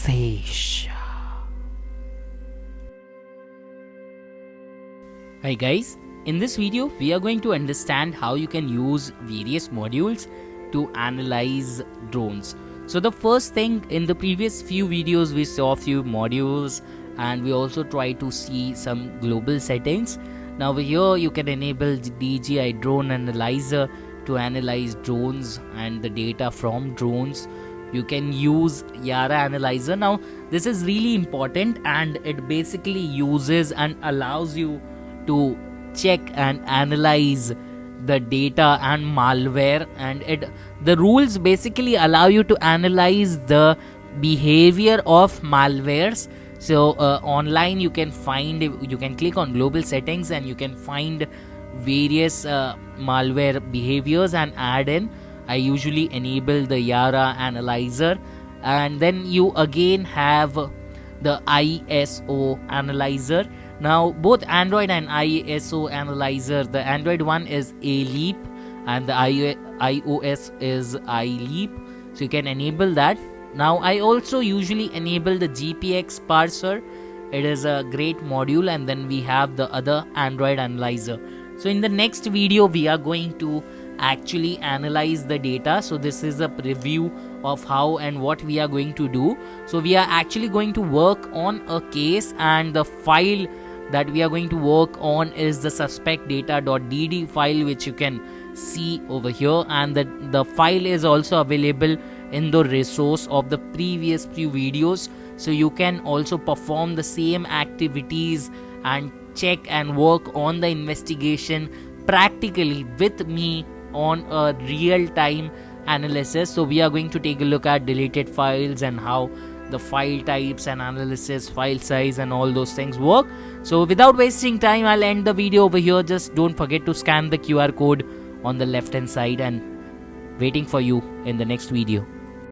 Shesha. Hi guys, in this video we are going to understand how you can use various modules to analyze drones. So the first thing, in the previous few videos we saw a few modules and we also try to see some global settings. Now here you can enable DJI drone analyzer to analyze drones and the data from drones. You can use Yara analyzer. Now this is really important and it basically uses and allows you to check and analyze the data and malware, and the rules basically allow you to analyze the behavior of malwares. So online you can click on global settings and you can find various malware behaviors and add in. I usually enable the Yara analyzer, and then you again have the ISO analyzer. Now both Android and ISO analyzer, the Android one is ALEAP and the iOS is iLeap, so you can enable that. Now I also usually enable the GPX parser. It is a great module, and then we have the other Android analyzer. So in the next video we are going to actually analyze the data. So this is a preview of how and what we are going to do. So we are actually going to work on a case, and the file that we are going to work on is the suspect data.dd file, which you can see over here, and the file is also available in the resource of the previous few videos. So you can also perform the same activities and check and work on the investigation practically with me on a real-time analysis. So we are going to take a look at deleted files and how the file types and analysis, file size and all those things work. So without wasting time, I'll end the video over here. Just don't forget to scan the QR code on the left hand side, and waiting for you in the next video.